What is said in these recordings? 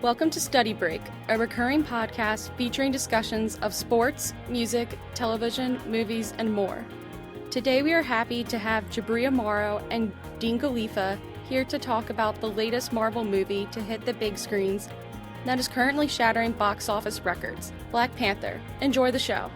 Welcome to Study Break, a recurring podcast featuring discussions of sports, music, television, movies, and more. Today we are happy to have Jabria Morrow and Dean Galiffa here to talk about the latest Marvel movie to hit the big screens that is currently shattering box office records, Black Panther. Enjoy the show.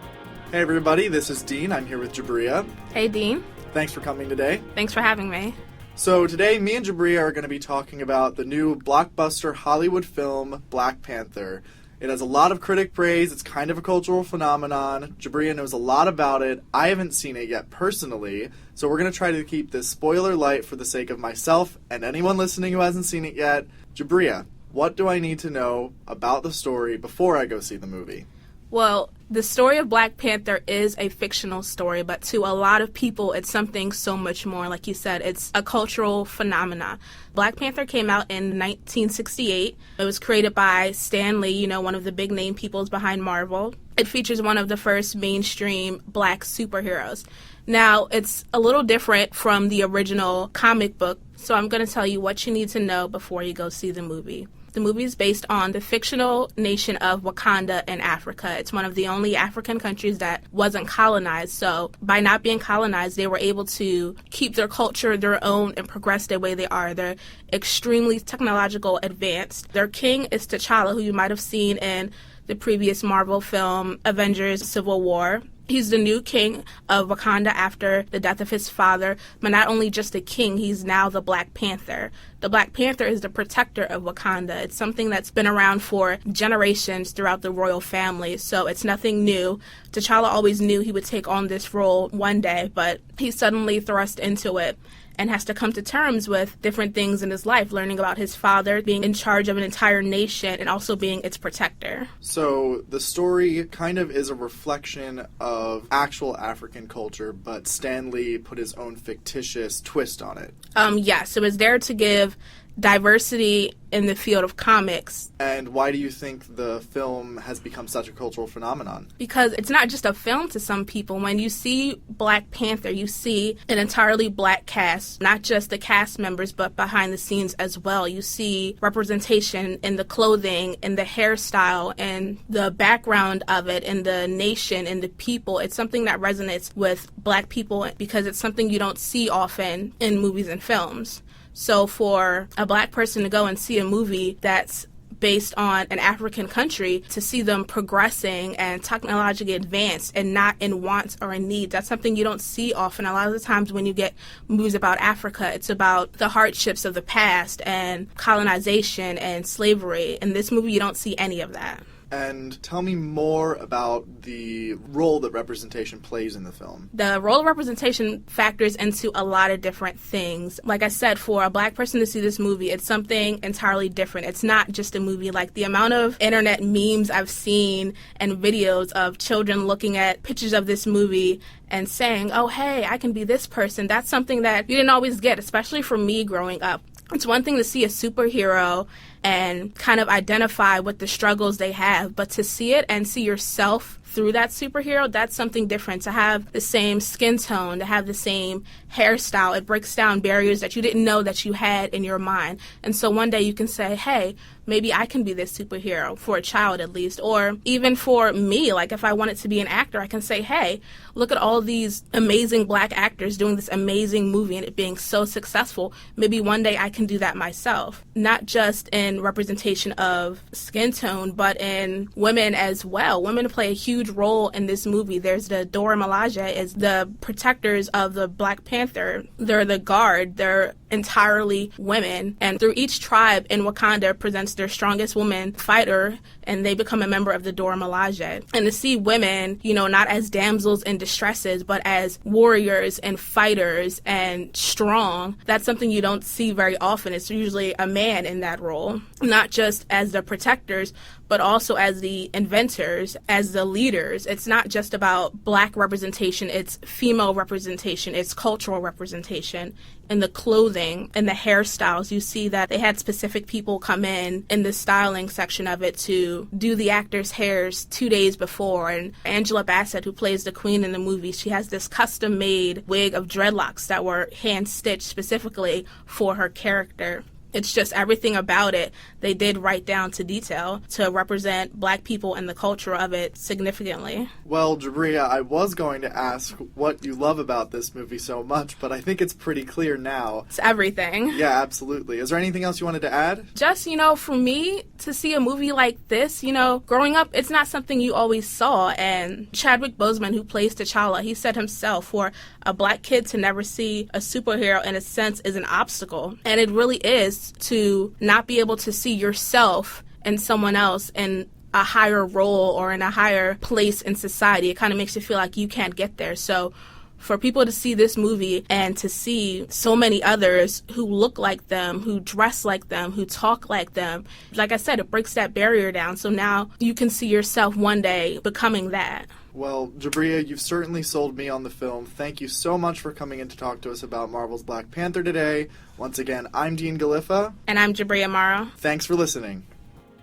Hey everybody, this is Dean. I'm here with Jabria. Hey Dean. Thanks for coming today. Thanks for having me. So today, me and Jabria are going to be talking about the new blockbuster Hollywood film, Black Panther. It has a lot of critic praise. It's kind of a cultural phenomenon. Jabria knows a lot about it. I haven't seen it yet personally, so we're going to try to keep this spoiler light for the sake of myself and anyone listening who hasn't seen it yet. Jabria, what do I need to know about the story before I go see the movie? Well, the story of Black Panther is a fictional story, but to a lot of people, it's something so much more. Like you said, it's a cultural phenomenon. Black Panther came out in 1968. It was created by Stan Lee, one of the big name peoples behind Marvel. It features one of the first mainstream black superheroes. Now, it's a little different from the original comic book, so I'm going to tell you what you need to know before you go see the movie. The movie is based on the fictional nation of Wakanda in Africa. It's one of the only African countries that wasn't colonized. So by not being colonized, they were able to keep their culture their own and progress the way they are. They're extremely technological advanced. Their king is T'Challa, who you might have seen in the previous Marvel film, Avengers Civil War. He's the new king of Wakanda after the death of his father, but not only just a king, he's now the Black Panther. The Black Panther is the protector of Wakanda. It's something that's been around for generations throughout the royal family, so it's nothing new. T'Challa always knew he would take on this role one day, but he's suddenly thrust into it and has to come to terms with different things in his life, learning about his father, being in charge of an entire nation, and also being its protector. So the story kind of is a reflection of actual African culture, but Stan Lee put his own fictitious twist on it. Yes, it was there to give diversity in the field of comics. And why do you think the film has become such a cultural phenomenon? Because it's not just a film to some people. When you see Black Panther, you see an entirely black cast, not just the cast members, but behind the scenes as well. You see representation in the clothing, in the hairstyle, and the background of it, in the nation, in the people. It's something that resonates with black people because it's something you don't see often in movies and films. So for a black person to go and see a movie that's based on an African country, to see them progressing and technologically advanced and not in wants or in need, that's something you don't see often. A lot of the times when you get movies about Africa, it's about the hardships of the past and colonization and slavery. In this movie, you don't see any of that. And tell me more about the role that representation plays in the film. The role of representation factors into a lot of different things. Like I said, for a black person to see this movie, it's something entirely different. It's not just a movie. Like the amount of internet memes I've seen and videos of children looking at pictures of this movie and saying, oh, hey, I can be this person. That's something that you didn't always get, especially for me growing up. It's one thing to see a superhero and kind of identify with the struggles they have, but to see it and see yourself through that superhero, that's something different. To have the same skin tone, to have the same hairstyle, it breaks down barriers that you didn't know that you had in your mind. And so one day you can say, hey, maybe I can be this superhero, for a child at least. Or even for me, like if I wanted to be an actor, I can say, hey, look at all these amazing black actors doing this amazing movie and it being so successful. Maybe one day I can do that myself. Not just in representation of skin tone, but in women as well. Women play a huge role in this movie. There's the Dora Milaje as the protectors of the Black Panther. They're the guard. They're entirely women. And through each tribe in Wakanda presents their strongest woman fighter, and they become a member of the Dora Milaje. And to see women, not as damsels in distresses, but as warriors and fighters and strong, that's something you don't see very often. It's usually a man in that role, not just as the protectors, but also as the inventors, as the leaders. It's not just about black representation, it's female representation, it's cultural representation. In the clothing and the hairstyles, you see that they had specific people come in the styling section of it to do the actors' hairs 2 days before. And Angela Bassett, who plays the queen in the movie, she has this custom-made wig of dreadlocks that were hand-stitched specifically for her character. It's just everything about it they did right down to detail to represent Black people and the culture of it significantly. Well, Jabria, I was going to ask what you love about this movie so much, but I think it's pretty clear now. It's everything. Yeah, absolutely. Is there anything else you wanted to add? Just, for me, to see a movie like this, growing up, it's not something you always saw. And Chadwick Boseman, who plays T'Challa, he said himself, for a Black kid to never see a superhero, in a sense, is an obstacle. And it really is, to not be able to see yourself and someone else in a higher role or in a higher place in society. It kind of makes you feel like you can't get there. So for people to see this movie and to see so many others who look like them, who dress like them, who talk like them, like I said, it breaks that barrier down. So now you can see yourself one day becoming that. Well, Jabria, you've certainly sold me on the film. Thank you so much for coming in to talk to us about Marvel's Black Panther today. Once again, I'm Dean Galiffa. And I'm Jabria Morrow. Thanks for listening.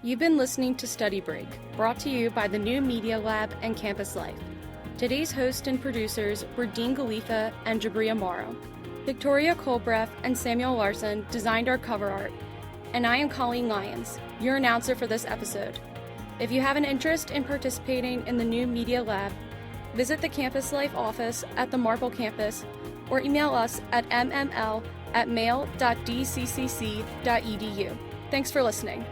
You've been listening to Study Break, brought to you by the New Media Lab and Campus Life. Today's host and producers were Dean Galiffa and Jabria Morrow. Victoria Colbreth and Samuel Larson designed our cover art. And I am Colleen Lyons, your announcer for this episode. If you have an interest in participating in the New Media Lab, visit the Campus Life office at the Marple campus or email us at mml@mail.dccc.edu. Thanks for listening.